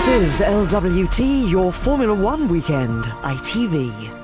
This is LWT, your Formula One weekend, ITV.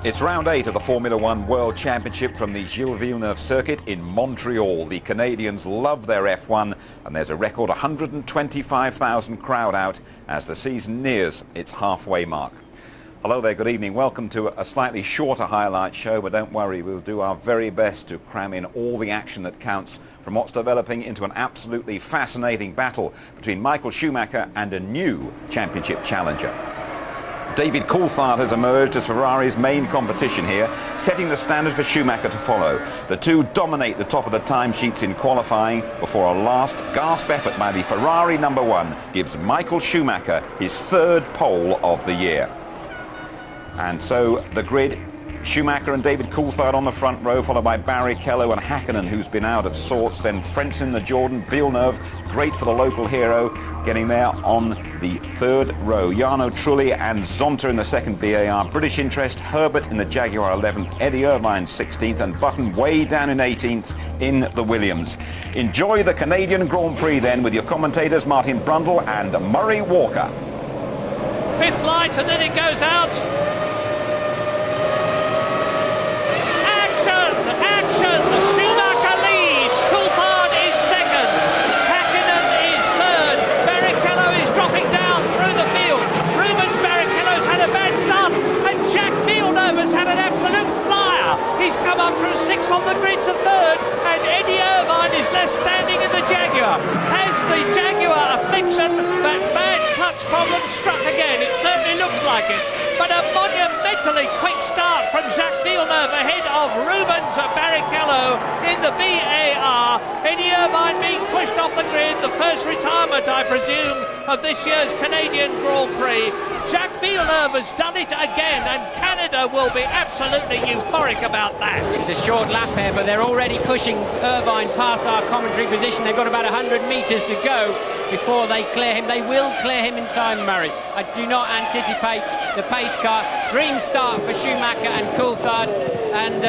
It's round 8 of the Formula One World Championship from the Gilles Villeneuve circuit in Montreal. The Canadians love their F1 and there's a record 125,000 crowd out as the season nears its halfway mark. Hello there, good evening. Welcome to a slightly shorter highlight show, but don't worry, we'll do our very best to cram in all the action that counts from what's developing into an absolutely fascinating battle between Michael Schumacher and a new championship challenger. David Coulthard has emerged as Ferrari's main competition here, setting the standard for Schumacher to follow. The two dominate the top of the timesheets in qualifying before a last gasp effort by the Ferrari #1 gives Michael Schumacher his third pole of the year. And so the grid, Schumacher and David Coulthard on the front row, followed by Barrichello and Hakkinen, who's been out of sorts. Then Frentzen, the Jordan, Villeneuve, great for the local hero, getting there on the third row. Jarno Trulli and Zonta in the second BAR. British interest, Herbert in the Jaguar 11th, Eddie Irvine 16th, and Button way down in 18th in the Williams. Enjoy the Canadian Grand Prix then with your commentators Martin Brundle and Murray Walker. Fifth light and then it goes out. Schumacher leads, Coulthard is second, Hakkinen is third, Barrichello is dropping down through the field. Rubens Barrichello's had a bad start and Jack Villeneuve has had an absolute flyer. He's come up from sixth on the grid to third and Eddie Irvine is left standing in the Jaguar. Has the Jaguar affliction, that bad clutch problem struck again? It certainly looks like it. But a monumentally quick start from Jacques Villeneuve ahead of Rubens Barrichello in the BAR. Eddie Irvine being pushed off the grid, the first retirement, I presume, of this year's Canadian Grand Prix. Jacques Villeneuve has done it again, and Canada will be absolutely euphoric about that. It's a short lap here, but they're already pushing Irvine past our commentary position. They've got about 100 metres to go before they clear him. They will clear him in time, Murray. I do not anticipate the pace car. Dream start for Schumacher and Coulthard, and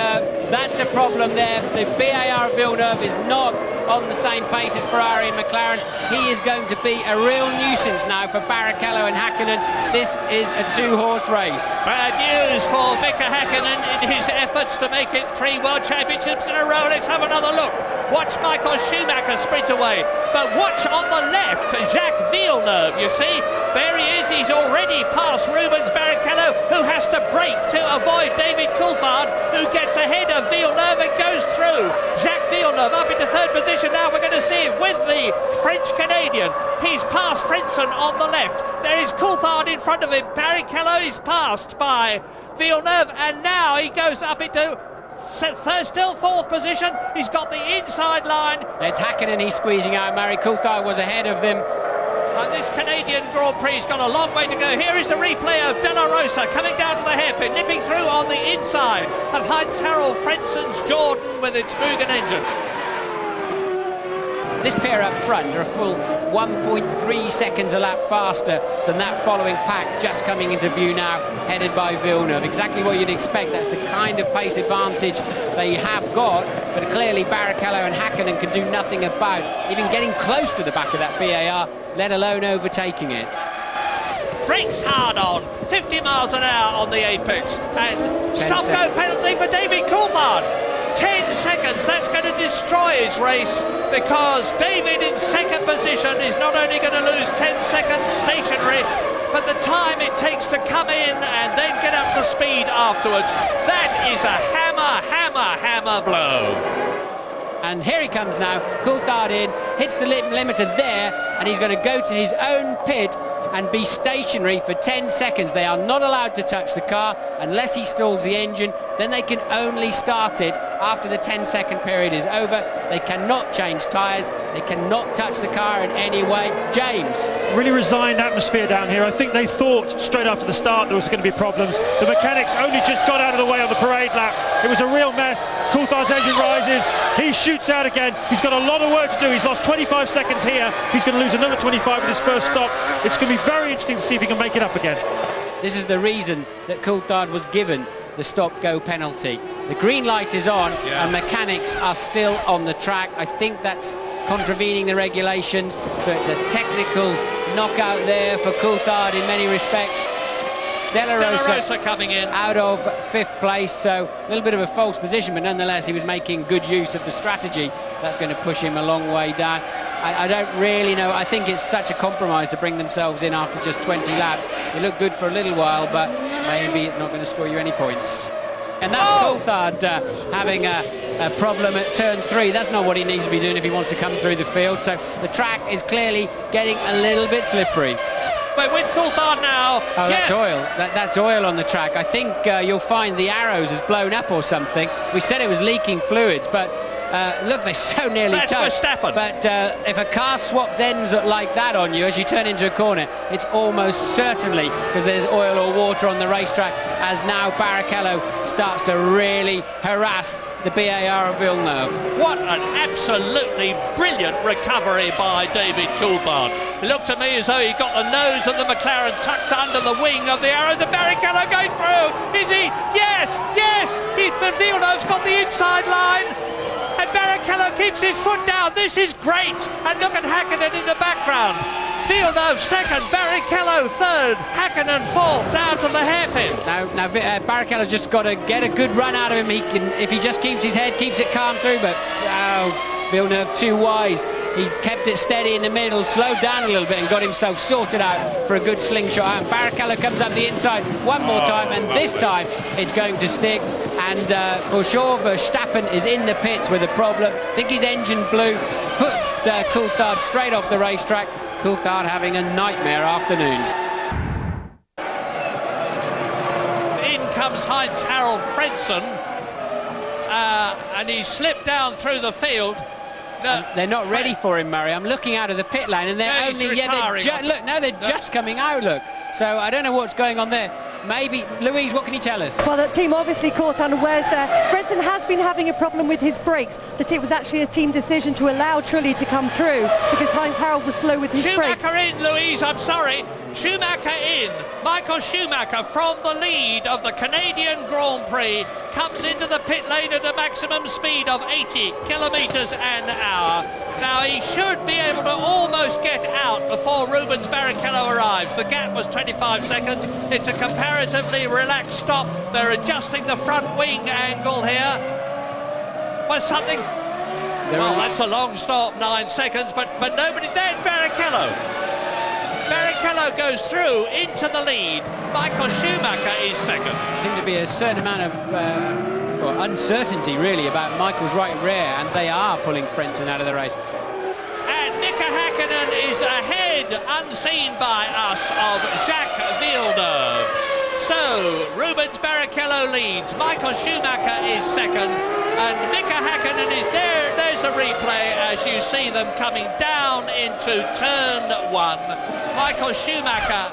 that's a problem there. The BAR Villeneuve is not on the same pace as Ferrari and McLaren. He is going to be a real nuisance now for Barrichello and Hakkinen. This is a two-horse race. Bad news for Mika Hakkinen in his efforts to make it 3 World Championships in a row. Let's have another look. Watch Michael Schumacher sprint away, but watch on the left Jacques Villeneuve. You see, there he is. He's already past Rubens Barrichello, who has to brake to avoid David Coulthard, who gets ahead of Villeneuve and goes through. Jacques Villeneuve up into third position now. We're going to see him with the French-Canadian. He's past Frentzen on the left. There is Coulthard in front of him. Barrichello is passed by Villeneuve, and now he goes up into still fourth position. He's got the inside line. It's Hakkinen he's squeezing out. Murray Coulthard was ahead of them. And this Canadian Grand Prix has got a long way to go. Here is the replay of De La Rosa coming down to the hairpin, nipping through on the inside of Heinz-Harald Frentzen's Jordan with its Mugen engine. This pair up front are a full 1.3 seconds a lap faster than that following pack just coming into view now, headed by Villeneuve. Exactly what you'd expect. That's the kind of pace advantage they have got, but clearly Barrichello and Hakkinen can do nothing about even getting close to the back of that BAR, let alone overtaking it. Brakes hard on, 50 miles an hour on the apex, and stop-go penalty for David Coulthard. 10 seconds. That's going to destroy his race, because David in second position is not only going to lose 10 seconds stationary, but the time it takes to come in and then get up to speed afterwards. That is a hammer blow. And here he comes now, Coulthard in, hits the limiter there, and he's going to go to his own pit and be stationary for 10 seconds. They are not allowed to touch the car unless he stalls the engine. Then they can only start it after the 10-second period is over. They cannot change tyres. They cannot touch the car in any way. James. Really resigned atmosphere down here. I think they thought straight after the start there was going to be problems. The mechanics only just got out of the way on the parade lap. It was a real mess. Coulthard's engine rises. He shoots out again. He's got a lot of work to do. He's lost 25 seconds here. He's going to lose another 25 with his first stop. It's going to be very interesting to see if he can make it up again. This is the reason that Coulthard was given the stop-go penalty. The green light is on, and mechanics are still on the track. I think that's contravening the regulations, so it's a technical knockout there for Coulthard in many respects. Della Rosa coming in out of 5th place, so a little bit of a false position, but nonetheless he was making good use of the strategy. That's going to push him a long way down. I don't really know. I think it's such a compromise to bring themselves in after just 20 laps. They look good for a little while, but maybe it's not going to score you any points. And that's Coulthard having a problem at turn 3. That's not what he needs to be doing if he wants to come through the field. So the track is clearly getting a little bit slippery. We're with Coulthard now. Oh, that's oil. That's oil on the track. I think you'll find the arrows has blown up or something. We said it was leaking fluids, but look, they're so nearly touched. But if a car swaps ends like that on you as you turn into a corner, it's almost certainly because there's oil or water on the racetrack, as now Barrichello starts to really harass the BAR of Villeneuve. What an absolutely brilliant recovery by David Coulthard. It looked to me as though he got the nose of the McLaren tucked under the wing of the arrows, and Barrichello going through. Is he? Yes! Villeneuve's got the inside line. And Barrichello keeps his foot down. This is great. And look at Hakkinen in the background. Villeneuve second, Barrichello third, Hakkinen fourth, down to the hairpin. Now Barrichello's just got to get a good run out of him. He can, if he just keeps his head, keeps it calm through. But Villeneuve too wise. He kept it steady in the middle, slowed down a little bit and got himself sorted out for a good slingshot. And Barrichello comes up the inside one more time, and this time it's going to stick. And for sure, Verstappen is in the pits with a problem. I think his engine blew, put Coulthard straight off the racetrack. Coulthard having a nightmare afternoon. In comes Heinz-Harald Frentzen, and he slipped down through the field. They're not ready for him, Murray. I'm looking out of the pit lane, and they're they're just coming out. Look, so I don't know what's going on there. Maybe, Louise, what can you tell us? Well, the team obviously caught unawares there. Frentzen has been having a problem with his brakes. That it was actually a team decision to allow Trulli to come through because Heinz-Harald was slow with his brakes. Schumacher in, Louise, I'm sorry. Schumacher in. Michael Schumacher from the lead of the Canadian Grand Prix comes into the pit lane at a maximum speed of 80 kilometres an hour. Now he should be able to almost get out before Rubens Barrichello arrives. The gap was 25 seconds. It's a comparatively relaxed stop. They're adjusting the front wing angle here. Was something? Well, that's a long stop, 9 seconds, but nobody. There's Barrichello. Barrichello goes through into the lead. Michael Schumacher is second. Seems to be a certain amount of uncertainty, really, about Michael's right rear, and they are pulling Frentzen out of the race. And Mika Hakkinen is ahead, unseen by us, of Jacques Villeneuve. So, Rubens Barrichello leads, Michael Schumacher is second, and Mika Hakkinen is there. There's a replay as you see them coming down into turn 1. Michael Schumacher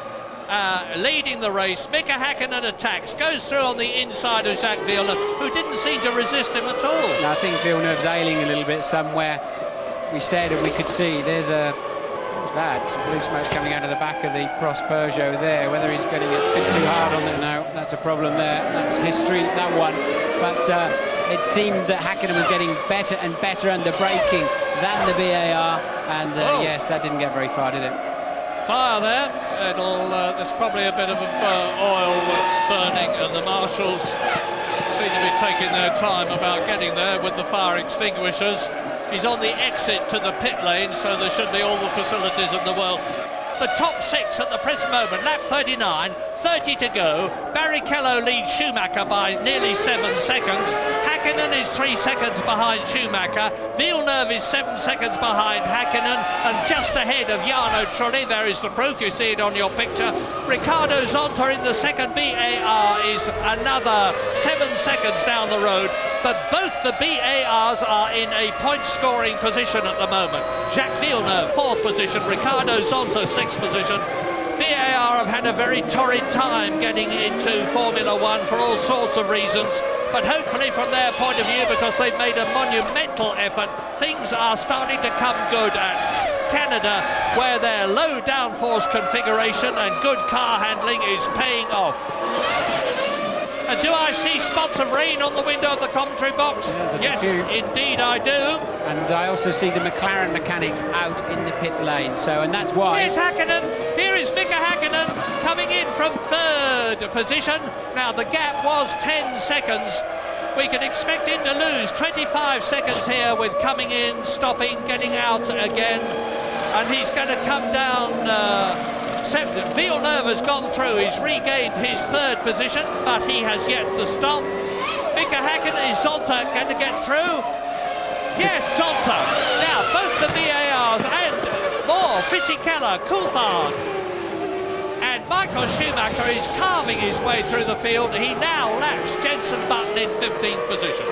leading the race. Mika Hakkinen attacks, goes through on the inside of Jacques Villeneuve, who didn't seem to resist him at all. No, I think Villeneuve's ailing a little bit somewhere. We said, and we could see, there's what's that? Some blue smoke coming out of the back of the Prost Peugeot there. Whether he's getting a bit too hard on it, no, that's a problem there. That's history, that one. But it seemed that Hakkinen was getting better and better under braking than the BAR, and yes, that didn't get very far, did it? Fire there. There's probably a bit of oil that's burning, and the marshals seem to be taking their time about getting there with the fire extinguishers. He's on the exit to the pit lane, so there should be all the facilities in the world. The top six at the present moment, lap 39, 30 to go. Barrichello leads Schumacher by nearly 7 seconds. Hakkinen is 3 seconds behind Schumacher. Villeneuve is 7 seconds behind Hakkinen, and just ahead of Jarno Trulli. There is the proof, you see it on your picture. Ricardo Zonta in the second BAR is another 7 seconds down the road, but both the BARs are in a point-scoring position at the moment. Jacques Villeneuve, 4th position, Ricardo Zonta, 6th position. BAR have had a very torrid time getting into Formula One for all sorts of reasons, but hopefully from their point of view, because they've made a monumental effort, things are starting to come good at Canada, where their low downforce configuration and good car handling is paying off. And do I see spots of rain on the window of the commentary box? Yeah, yes, indeed I do. And I also see the McLaren mechanics out in the pit lane, and that's why... Here's Hakkinen. Here is Mika Hakkinen coming in from 3rd position. Now, the gap was 10 seconds. We can expect him to lose 25 seconds here with coming in, stopping, getting out again. And he's going to come down... Villeneuve has gone through, he's regained his 3rd position, but he has yet to stop. Mika Hakkinen, is Zonta going to get through? Yes, Zonta. Now, both the VARs and more, Fisichella, Coulthard, and Michael Schumacher is carving his way through the field. He now laps Jenson Button in 15th position.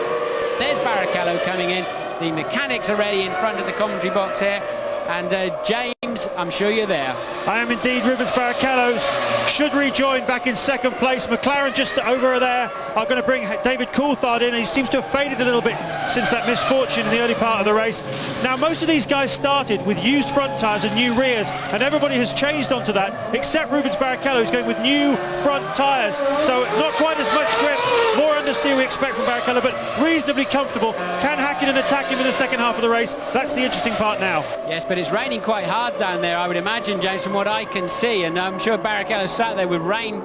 There's Barrichello coming in. The mechanics are ready in front of the commentary box here. And James, I'm sure you're there. I am indeed. Rubens Barrichello should rejoin back in 2nd place. McLaren just over there are going to bring David Coulthard in. He seems to have faded a little bit since that misfortune in the early part of the race. Now, most of these guys started with used front tyres and new rears, and everybody has changed onto that, except Rubens Barrichello, who's going with new front tyres. So not quite as much grip, more understeer we expect from Barrichello, but reasonably comfortable. Can Hakkinen attack him in the second half of the race? That's the interesting part now. Yes, but it's raining quite hard down there, I would imagine, James, from what I can see, and I'm sure Barrichello sat there with rain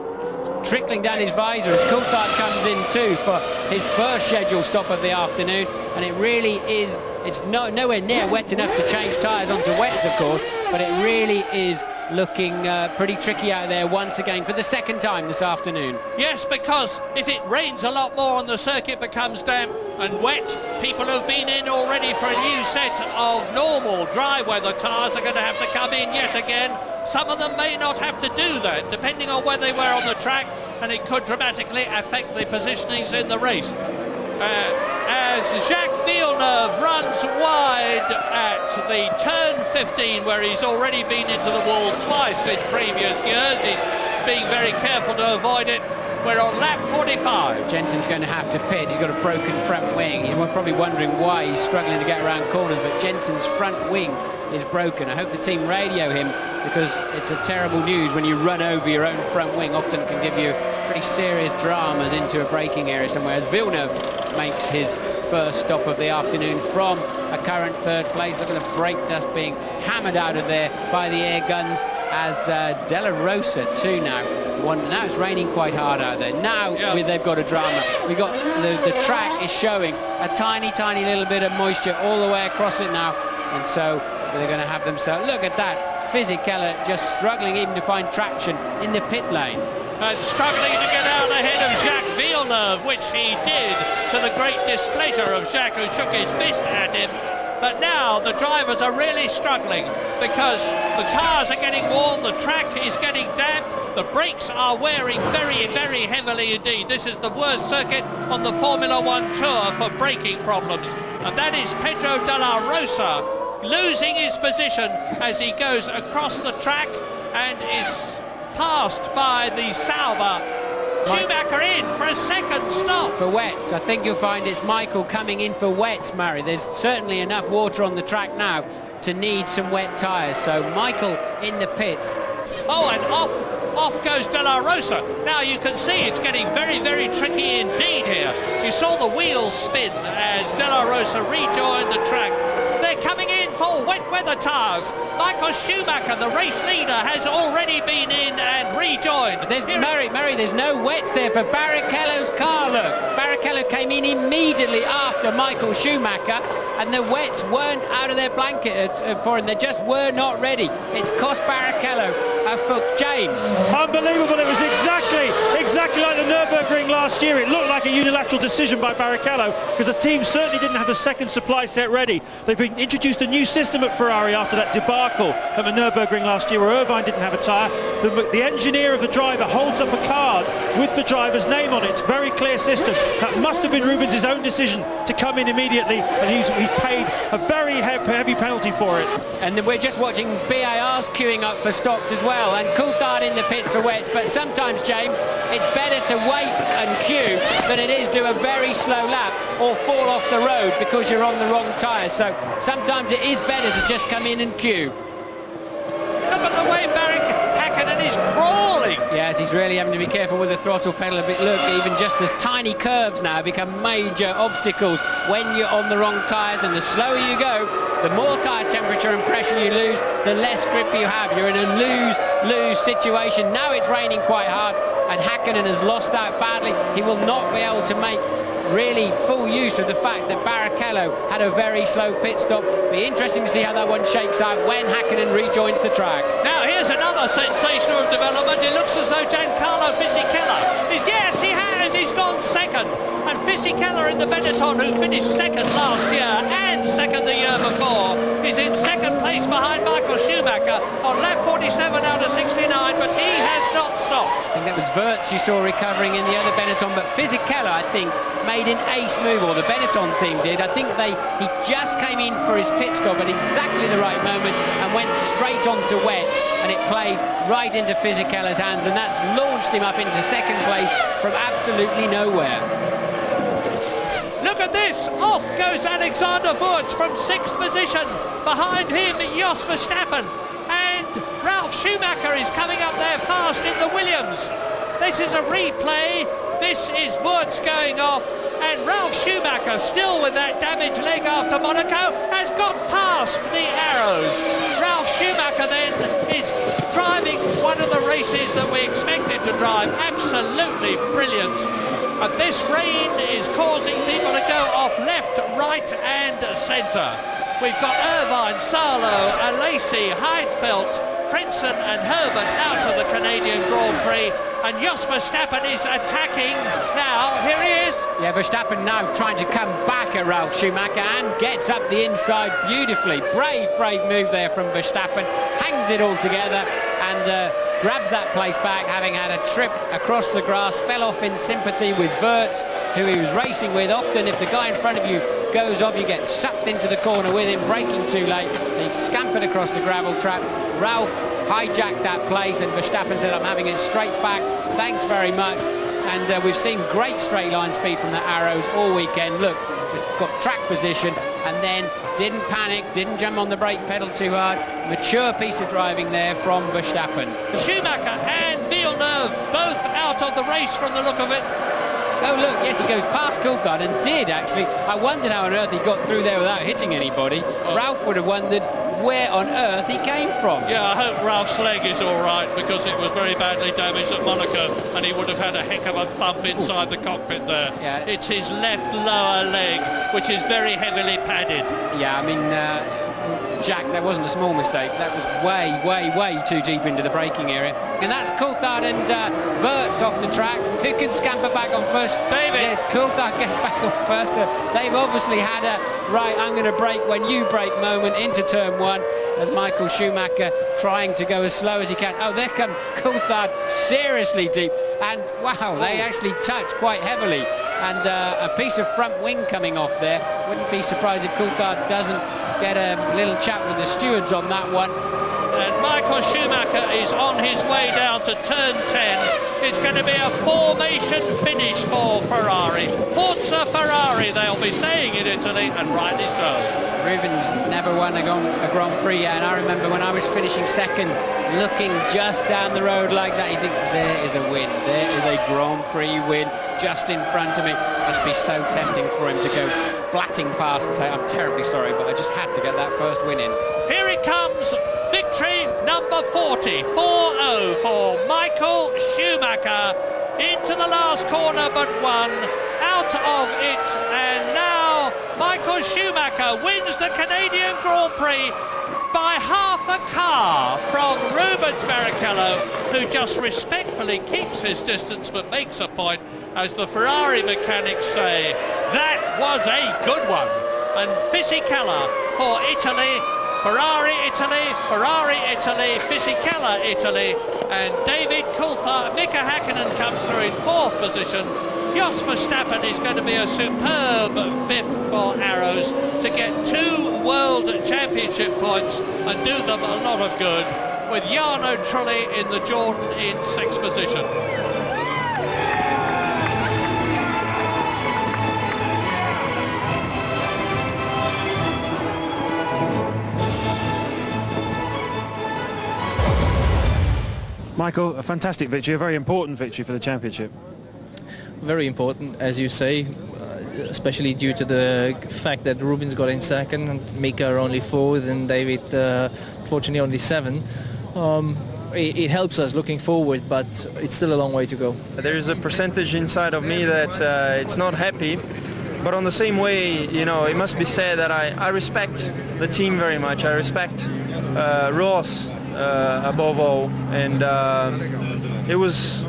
trickling down his visor as Coulthard comes in too for his first scheduled stop of the afternoon, and it really is, it's nowhere near wet enough to change tyres onto wets, of course, but it really is looking pretty tricky out there once again for the 2nd time this afternoon. Yes, because if it rains a lot more and the circuit becomes damp and wet, people who've been in already for a new set of normal dry weather tyres are going to have to come in yet again. Some of them may not have to do that, depending on where they were on the track, and it could dramatically affect the positionings in the race. As Jacques Villeneuve runs wide at the turn 15, where he's already been into the wall twice in previous years, he's being very careful to avoid it. We're on lap 45. Jensen's going to have to pit. He's got a broken front wing. He's probably wondering why he's struggling to get around corners, but Jensen's front wing is broken. I hope the team radio him, because it's a terrible news when you run over your own front wing. Often it can give you pretty serious dramas into a braking area somewhere, as Villeneuve makes his first stop of the afternoon from a current 3rd place. Look at the brake dust being hammered out of there by the air guns, as Della Rosa too now. Now it's raining quite hard out there. Now they've got a drama. We got the track is showing a tiny little bit of moisture all the way across it now, and so they're going to have themselves. Look at that, Fisichella just struggling even to find traction in the pit lane. And struggling to get out ahead of Jacques Villeneuve, which he did, to the great displeasure of Jacques, who shook his fist at him. But now the drivers are really struggling because the tyres are getting worn, the track is getting damp, the brakes are wearing very heavily indeed. This is the worst circuit on the Formula One Tour for braking problems. And that is Pedro Della Rosa losing his position as he goes across the track and is passed by the Sauber. Schumacher in for a 2nd stop. For wets, I think you'll find it's Michael coming in for wets, Murray. There's certainly enough water on the track now to need some wet tyres. So Michael in the pits. Oh, and off goes Della Rosa. Now you can see it's getting very tricky indeed here. You saw the wheels spin as Della Rosa rejoined the track. They're coming in for wet weather tyres. Michael Schumacher, the race leader, has already been in and rejoined. There's Murray, there's no wets there for Barrichello's car, look. Barrichello came in immediately after Michael Schumacher, and the wets weren't out of their blanket for him. They just were not ready. It's cost Barrichello a foot. James. Unbelievable. It was exactly like the Nürburgring last year. It looked like a unilateral decision by Barrichello because the team certainly didn't have the second supply set ready. They've introduced a new system at Ferrari after that debacle at the Nürburgring last year where Irvine didn't have a tyre. The engineer of the driver holds up a card with the driver's name on it. It's a very clear system. That must have been Rubens' own decision to come in immediately, and he paid a very heavy penalty for it. And we're just watching BARs queuing up for stops as well, and Coulthard in the pits for wets. But sometimes, James, it's better to wait and queue than it is do a very slow lap or fall off the road because you're on the wrong tyres. So sometimes it is better to just come in and queue. Look at the way Hakkinen is crawling. Yes, he's really having to be careful with the throttle pedal a bit. Look, even just as tiny curves now become major obstacles when you're on the wrong tyres, and the slower you go, the more tyre temperature and pressure you lose, the less grip you have. You're in a lose-lose situation. Now it's raining quite hard, and Hakkinen has lost out badly. He will not be able to make really full use of the fact that Barrichello had a very slow pit stop. Be interesting to see how that one shakes out when Hakkinen rejoins the track. Now here's another sensational development. It looks as though Giancarlo Fisichella is, yes, he has, he's gone second. And Fisichella in the Benetton, who finished second last year and second the year before, is in second place behind Michael Schumacher on lap 47 out of 69, but he has not stopped. I think that was Wirtz you saw recovering in the other Benetton, but Fisichella, I think, made an ace move, or the Benetton team did. I think he just came in for his pit stop at exactly the right moment and went straight onto wet, and it played right into Fisichella's hands, and that's launched him up into second place from absolutely nowhere. Look at this, off goes Alexander Wurz from 6th position. Behind him, Jos Verstappen, and Ralf Schumacher is coming up there fast in the Williams. This is a replay. This is Wurz going off, and Ralf Schumacher, still with that damaged leg after Monaco, has got past the arrows. Ralf Schumacher then is driving one of the races that we expected to drive. Absolutely brilliant. And this rain is causing people to go off left, right and centre. We've got Irvine, Salo, Alesi, Heidfeld, Frentzen and Herbert out of the Canadian Grand Prix, and Jos Verstappen is attacking now. Here he is. Yeah, Verstappen now trying to come back at Ralf Schumacher and gets up the inside beautifully. Brave move there from Verstappen, hangs it all together and grabs that place back, having had a trip across the grass, fell off in sympathy with Wirtz, who he was racing with. Often if the guy in front of you goes off, you get sucked into the corner with him, braking too late. He scampered across the gravel trap. Ralf hijacked that place, and Verstappen said, I'm having it straight back, thanks very much. And we've seen great straight line speed from the arrows all weekend. Look, just got track position and then didn't panic, didn't jump on the brake pedal too hard. Mature piece of driving there from Verstappen. Schumacher and Villeneuve both out of the race from the look of it. Oh look, yes, he goes past Coulthard and did actually. I wondered how on earth he got through there without hitting anybody. Ralf would have wondered where on earth he came from. Yeah, I hope Ralph's leg is all right, because it was very badly damaged at Monaco and he would have had a heck of a thump inside the cockpit there. Yeah. It's his left lower leg, which is very heavily padded. Yeah, I mean, Jack, that wasn't a small mistake. That was way too deep into the braking area. And that's Coulthard and Wirtz off the track. Who can scamper back on first? David. Yes, Coulthard gets back on first. They've obviously had a, right, I'm going to brake when you brake moment into turn one, as Michael Schumacher trying to go as slow as he can. Oh, there comes Coulthard seriously deep. And wow, they actually touch quite heavily. And a piece of front wing coming off there. Wouldn't be surprised if Coulthard doesn't get a little chat with the stewards on that one. And Michael Schumacher is on his way down to turn 10. It's going to be a formation finish for Ferrari. Forza Ferrari, they'll be saying in Italy, and rightly so. Rubens never won a Grand Prix yet, and I remember when I was finishing second, looking just down the road like that, you think, there is a win, there is a Grand Prix win just in front of me. Must be so tempting for him to go blatting past and say, I'm terribly sorry, but I just had to get that first win in. Here it comes, victory number 40, 4-0 for Michael Schumacher, into the last corner but one, out of it, and now Michael Schumacher wins the Canadian Grand Prix by half a car from Rubens Barrichello, who just respectfully keeps his distance but makes a point, as the Ferrari mechanics say. That was a good one. And Fisichella for Italy, Ferrari Italy, Ferrari Italy, Fisichella Italy, and David Coulthard. Mika Häkkinen comes through in fourth position. Jos Verstappen is going to be a superb fifth for Arrows to get 2 World Championship points and do them a lot of good, with Jarno Trulli in the Jordan in sixth position. Michael, a fantastic victory, a very important victory for the championship. Very important, as you say, especially due to the fact that Rubens got in second and Mika only fourth and David fortunately only 7. It helps us looking forward, but it's still a long way to go. There is a percentage inside of me that it's not happy, but on the same way, you know, it must be said that I respect the team very much. I respect Ross above all, and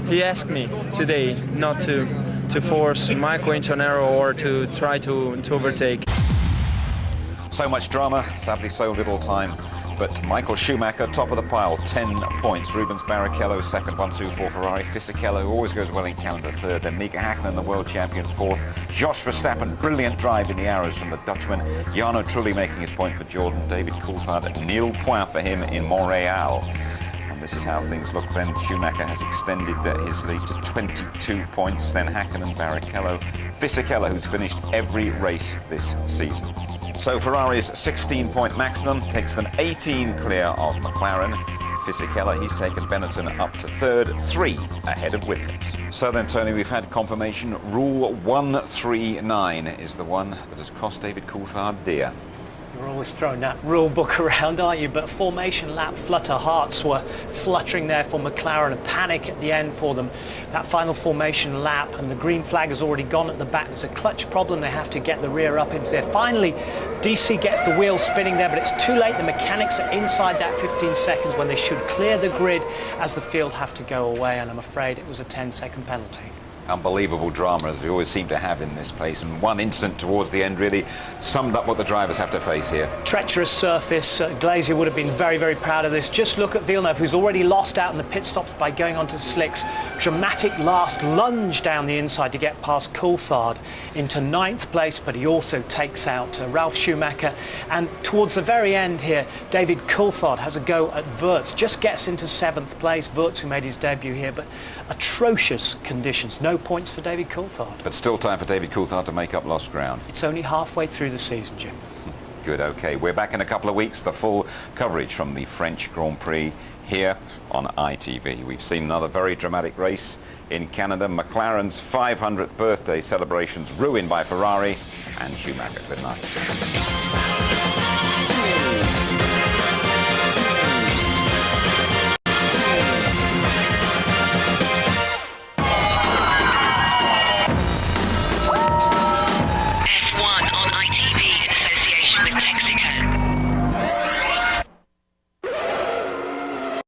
he asked me today not to force Michael into an error or to try to overtake. So much drama, sadly so little time. But Michael Schumacher, top of the pile, 10 points. Rubens Barrichello, second, 1-2 for Ferrari. Fisichella, who always goes well in Canada, third. Then Mika Häkkinen, the world champion, fourth. Jos Verstappen, brilliant drive in the arrows from the Dutchman. Jarno Trulli making his point for Jordan. David Coulthard, nil point for him in Montreal. And this is how things look then. Schumacher has extended his lead to 22 points. Then Häkkinen, Barrichello, Fisichella, who's finished every race this season. So Ferrari's 16-point maximum takes them 18 clear of McLaren. Fisichella, he's taken Benetton up to third, 3 ahead of Williams. So then, Tony, we've had confirmation. Rule 139 is the one that has cost David Coulthard dear. You're always throwing that rule book around, aren't you? But formation lap flutter, hearts were fluttering there for McLaren, a panic at the end for them. That final formation lap, and the green flag has already gone at the back. There's a clutch problem. They have to get the rear up into there. Finally, DC gets the wheel spinning there, but it's too late. The mechanics are inside that 15 seconds when they should clear the grid as the field have to go away, and I'm afraid it was a 10-second penalty. Unbelievable drama, as we always seem to have in this place, and one incident towards the end really summed up what the drivers have to face here. Treacherous surface. Glazier would have been very, very proud of this. Just look at Villeneuve, who's already lost out in the pit stops by going onto slicks. Dramatic last lunge down the inside to get past Coulthard into 9th place, but he also takes out Ralf Schumacher. And towards the very end here, David Coulthard has a go at Wirtz, just gets into 7th place. Wirtz, who made his debut here, but atrocious conditions. No points for David Coulthard. But still time for David Coulthard to make up lost ground. It's only halfway through the season, Jim. Good, okay. We're back in a couple of weeks. The full coverage from the French Grand Prix here on ITV. We've seen another very dramatic race in Canada. McLaren's 500th birthday celebrations ruined by Ferrari and Schumacher. Good night.